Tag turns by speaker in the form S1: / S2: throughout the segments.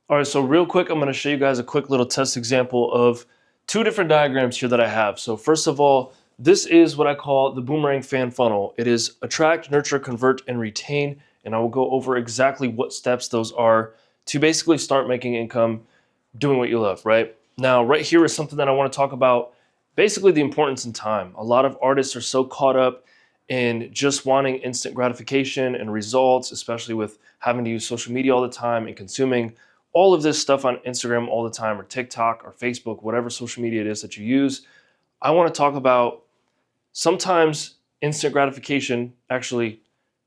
S1: All right, so real quick, I'm going to show you guys a quick little test example of two different diagrams here that I have. So first of all, this is what I call the boomerang fan funnel. It is attract, nurture, convert, and retain. And I will go over exactly what steps those are to basically start making income doing what you love, right? Now, right here is something that I want to talk about, basically the importance in time. A lot of artists are so caught up in just wanting instant gratification and results, especially with having to use social media all the time and consuming all of this stuff on Instagram all the time, or TikTok or Facebook, whatever social media it is that you use. I want to talk about sometimes instant gratification, actually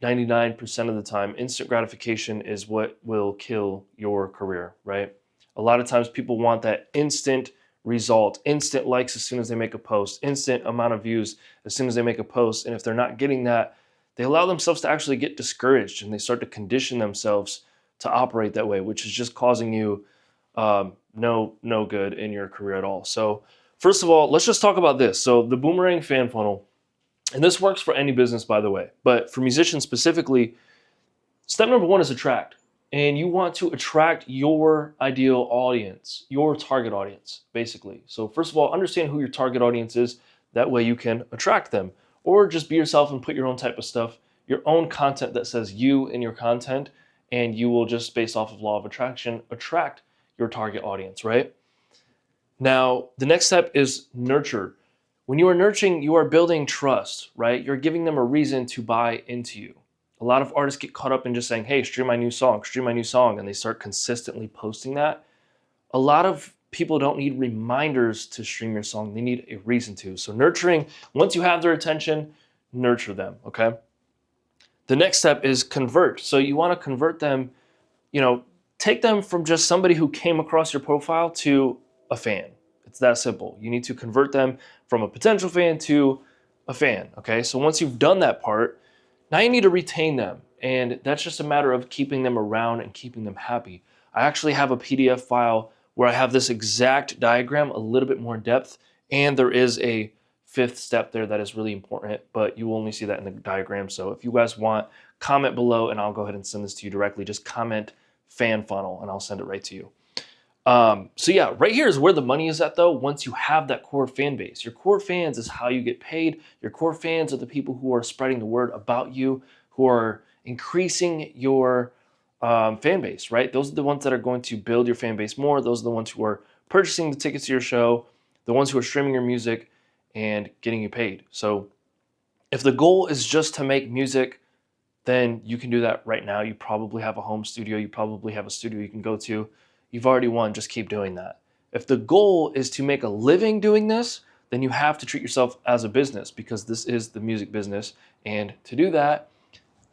S1: 99% of the time, instant gratification is what will kill your career, right? A lot of times people want that instant result, instant likes as soon as they make a post, instant amount of views as soon as they make a post. And if they're not getting that, they allow themselves to actually get discouraged and they start to condition themselves to operate that way, which is just causing you no good in your career at all. So first of all, let's just talk about this. So the boomerang fan funnel, and this works for any business, by the way, but for musicians specifically, step number one is attract. And you want to attract your ideal audience, your target audience, basically. So first of all, understand who your target audience is. That way you can attract them. Or just be yourself and put your own type of stuff, your own content that says you in your content, and you will just, based off of law of attraction, attract your target audience, right? Now, the next step is nurture. When you are nurturing, you are building trust, right? You're giving them a reason to buy into you. A lot of artists get caught up in just saying, hey, stream my new song, and they start consistently posting that. A lot of people don't need reminders to stream your song. They need a reason to. So nurturing, once you have their attention, nurture them, okay? The next step is convert. So you want to convert them, take them from just somebody who came across your profile to a fan. It's that simple. You need to convert them from a potential fan to a fan, okay? So once you've done that part, now you need to retain them. And that's just a matter of keeping them around and keeping them happy. I actually have a PDF file where I have this exact diagram, a little bit more depth, and there is a fifth step there that is really important, but you will only see that in the diagram. So if you guys want, comment below and I'll go ahead and send this to you directly. Just comment fan funnel and I'll send it right to you. So yeah, right here is where the money is at though. Once you have that core fan base, your core fans is how you get paid. Your core fans are the people who are spreading the word about you, who are increasing your fan base, right? Those are the ones that are going to build your fan base more. Those are the ones who are purchasing the tickets to your show, the ones who are streaming your music and getting you paid. So if the goal is just to make music, then you can do that right now. You probably have a home studio. You probably have a studio you can go to. You've already won. Just keep doing that. If the goal is to make a living doing this, then you have to treat yourself as a business because this is the music business. And to do that,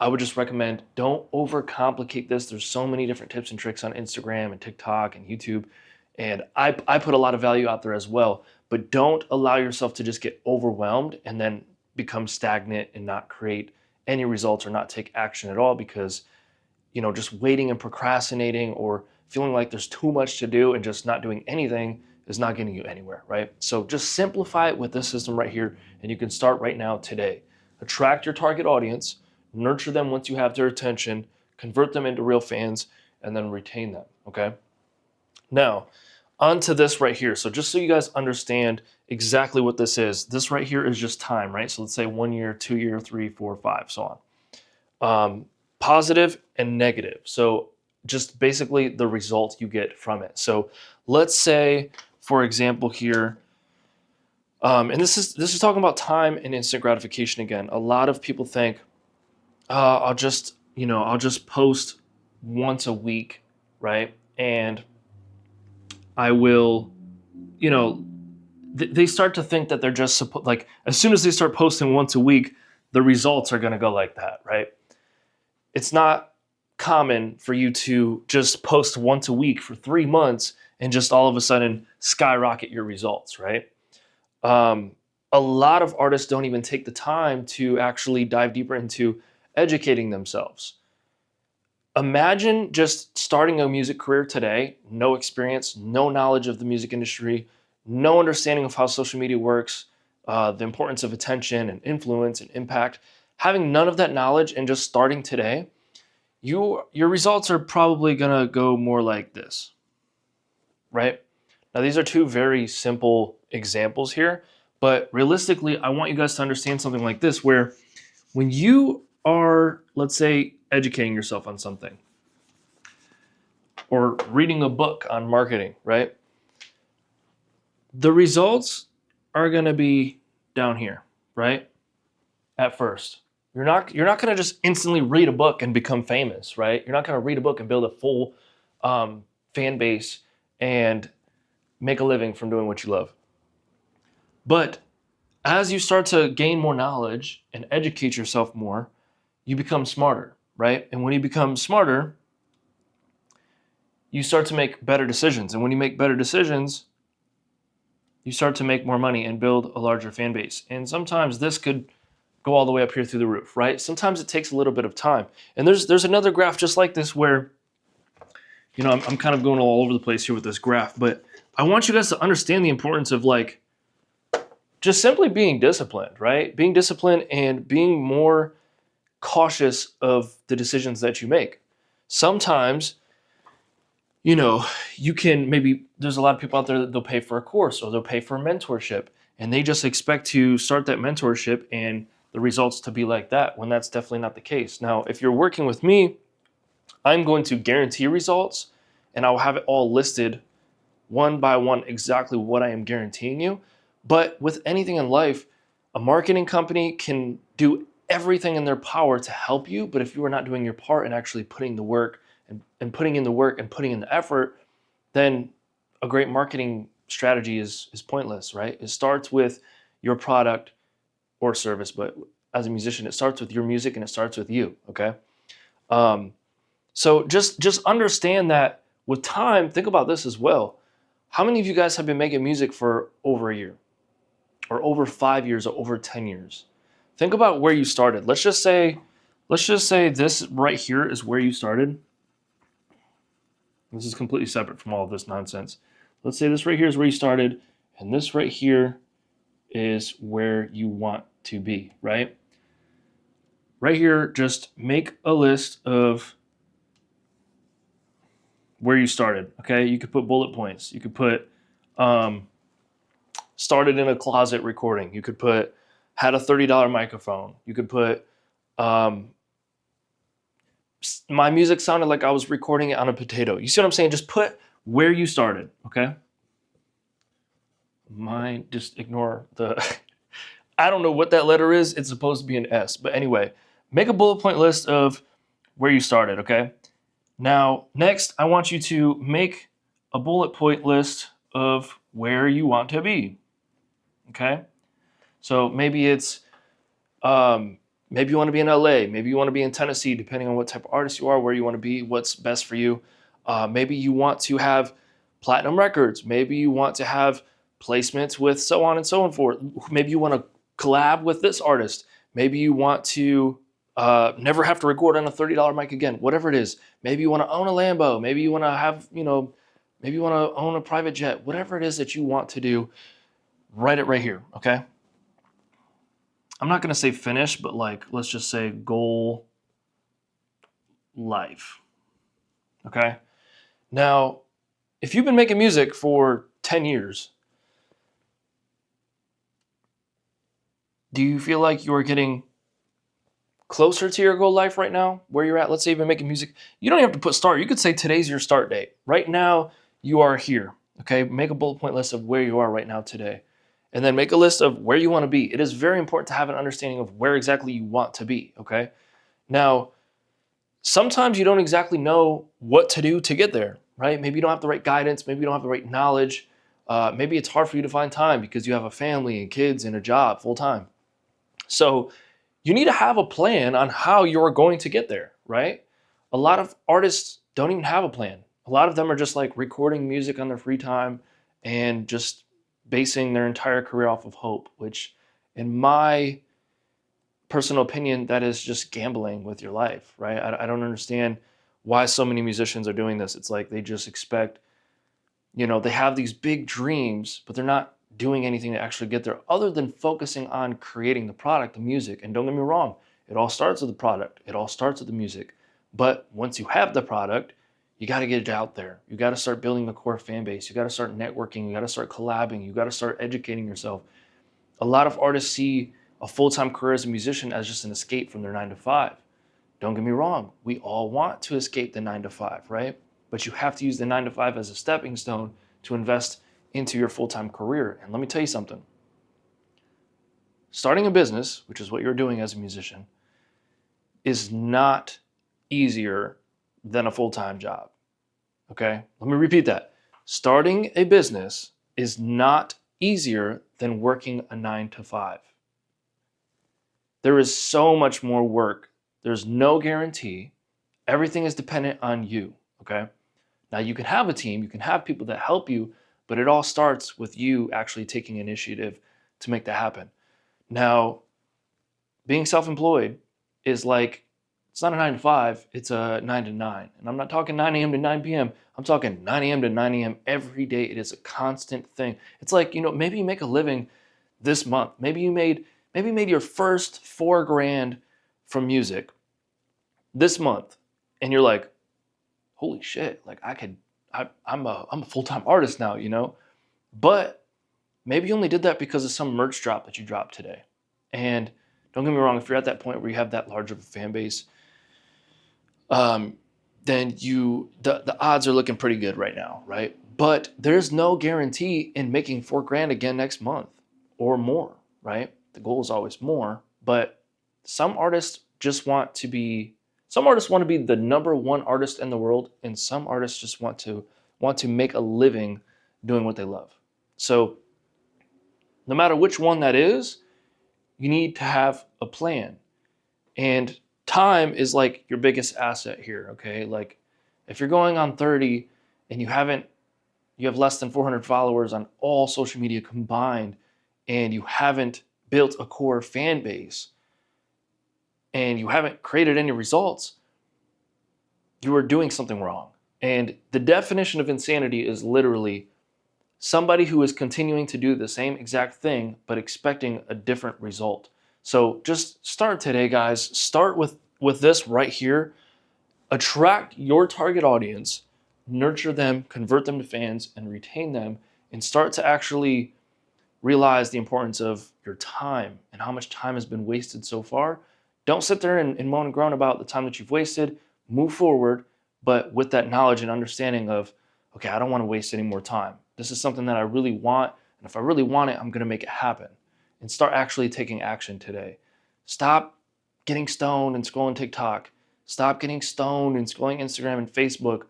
S1: I would just recommend don't overcomplicate this. There's so many different tips and tricks on Instagram and TikTok and YouTube. And I put a lot of value out there as well. But don't allow yourself to just get overwhelmed and then become stagnant and not create any results or not take action at all because, just waiting and procrastinating or feeling like there's too much to do and just not doing anything is not getting you anywhere, right? So just simplify it with this system right here and you can start right now today. Attract your target audience, nurture them once you have their attention, convert them into real fans, and then retain them, okay? Now, on to this right here. So just so you guys understand exactly what this right here is just time, right? So let's say 1 year, 2 year, 3, 4, 5, so on. Positive and negative. So just basically the result you get from it. So let's say, for example, here, and this is talking about time and instant gratification again. A lot of people think, I'll just post once a week, right? And I will, you know, they start to think that they're just like as soon as they start posting once a week, the results are going to go like that, right? It's not common for you to just post once a week for 3 months and just all of a sudden skyrocket your results, right? Um, a lot of artists don't even take the time to actually dive deeper into educating themselves. Imagine just starting a music career today, no experience, no knowledge of the music industry, no understanding of how social media works, the importance of attention and influence and impact. Having none of that knowledge and just starting today, your results are probably gonna go more like this, right? Now, these are two very simple examples here, but realistically, I want you guys to understand something like this, where when you are, let's say, educating yourself on something or reading a book on marketing, right? The results are going to be down here, right? At first. You're not going to just instantly read a book and become famous, right? You're not going to read a book and build a full fan base and make a living from doing what you love. But as you start to gain more knowledge and educate yourself more, you become smarter, right? And when you become smarter, you start to make better decisions. And when you make better decisions, you start to make more money and build a larger fan base. And sometimes this could go all the way up here through the roof, right? Sometimes it takes a little bit of time. And there's another graph just like this where, I'm kind of going all over the place here with this graph, but I want you guys to understand the importance of like just simply being disciplined, right? Being disciplined and being more cautious of the decisions that you make. Sometimes, you can maybe, there's a lot of people out there that they'll pay for a course or they'll pay for a mentorship and they just expect to start that mentorship and the results to be like that, when that's definitely not the case. Now, if you're working with me, I'm going to guarantee results and I'll have it all listed one by one exactly what I am guaranteeing you. But with anything in life, a marketing company can do everything in their power to help you, but if you are not doing your part and actually putting the work and putting in the work and putting in the effort, then a great marketing strategy is pointless, right? It starts with your product or service, but as a musician, it starts with your music and it starts with you, okay? So just understand that with time, think about this as well. How many of you guys have been making music for over a year or over 5 years or over 10 years? Think about where you started. Let's just say this right here is where you started. This is completely separate from all of this nonsense. Let's say this right here is where you started, and this right here is where you want to be, right? Right here, just make a list of where you started, okay? You could put bullet points. You could put started in a closet recording. You could put had a $30 microphone. You could put my music sounded like I was recording it on a potato. You see what I'm saying? Just put where you started, okay? Just ignore the, I don't know what that letter is. It's supposed to be an S. But anyway, make a bullet point list of where you started, okay? Now, next, I want you to make a bullet point list of where you want to be, okay? So maybe it's, maybe you want to be in LA, maybe you want to be in Tennessee, depending on what type of artist you are, where you want to be, what's best for you. Maybe you want to have platinum records. Maybe you want to have placements with so on and so on forth. Maybe you want to collab with this artist. Maybe you want to never have to record on a $30 mic again, whatever it is. Maybe you want to own a Lambo. Maybe you want to have, maybe you want to own a private jet, whatever it is that you want to do, write it right here, okay? I'm not going to say finish, but like, let's just say goal life, okay? Now, if you've been making music for 10 years, do you feel like you're getting closer to your goal life right now, where you're at? Let's say you've been making music. You don't have to put start. You could say today's your start date. Right now, you are here, okay? Make a bullet point list of where you are right now today. And then make a list of where you want to be. It is very important to have an understanding of where exactly you want to be, okay? Now, sometimes you don't exactly know what to do to get there, right? Maybe you don't have the right guidance. Maybe you don't have the right knowledge. Maybe it's hard for you to find time because you have a family and kids and a job full time. So you need to have a plan on how you're going to get there, right? A lot of artists don't even have a plan. A lot of them are just like recording music on their free time and just basing their entire career off of hope, which in my personal opinion, that is just gambling with your life, right? I don't understand why so many musicians are doing this. It's like they just expect, they have these big dreams, but they're not doing anything to actually get there other than focusing on creating the product, the music. And don't get me wrong, it all starts with the product. It all starts with the music. But once you have the product, you got to get it out there. You got to start building the core fan base. You got to start networking. You got to start collabing. You got to start educating yourself. A lot of artists see a full-time career as a musician as just an escape from their 9 to 5. Don't get me wrong. We all want to escape the 9 to 5, right? But you have to use the 9 to 5 as a stepping stone to invest into your full-time career. And let me tell you something. Starting a business, which is what you're doing as a musician, is not easier than a full-time job. Okay? Let me repeat that. Starting a business is not easier than working a 9 to 5. There is so much more work. There's no guarantee. Everything is dependent on you. Okay? Now you can have a team, you can have people that help you, but it all starts with you actually taking initiative to make that happen. Now, being self-employed is like, it's not a 9 to 5, it's a 9 to 9. And I'm not talking 9 a.m. to 9 p.m. I'm talking 9 a.m. to 9 a.m. every day. It is a constant thing. It's like, maybe you make a living this month. Maybe you made your first $4,000 from music this month. And you're like, holy shit, like I'm a full-time artist now, But maybe you only did that because of some merch drop that you dropped today. And don't get me wrong, if you're at that point where you have that large of a fan base, then the odds are looking pretty good right now, right? But there's no guarantee in making $4,000 again next month or more, right? The goal is always more, but some artists want to be the #1 artist in the world, and some artists just want to make a living doing what they love. So no matter which one that is, you need to have a plan. And time is like your biggest asset here, okay? Like if you're going on 30 and you have less than 400 followers on all social media combined, and you haven't built a core fan base, and you haven't created any results, you are doing something wrong. And the definition of insanity is literally somebody who is continuing to do the same exact thing but expecting a different result. So just start today, guys. Start with this right here. Attract your target audience, nurture them, convert them to fans, and retain them, and start to actually realize the importance of your time and how much time has been wasted so far. Don't sit there and moan and groan about the time that you've wasted. Move forward, but with that knowledge and understanding of, okay, I don't want to waste any more time. This is something that I really want, and if I really want it, I'm going to make it happen. And start actually taking action today. Stop getting stoned and scrolling TikTok. Stop getting stoned and scrolling Instagram and Facebook.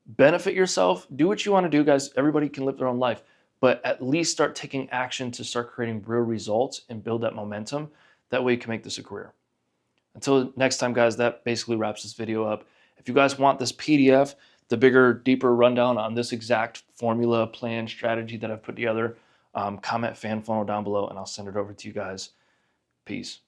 S1: Benefit yourself. Do what you want to do, guys. Everybody can live their own life, but at least start taking action to start creating real results and build that momentum. That way you can make this a career. Until next time, guys, that basically wraps this video up. If you guys want this PDF, the bigger, deeper rundown on this exact formula, plan, strategy that I've put together, comment FanFunnel down below and I'll send it over to you guys. Peace.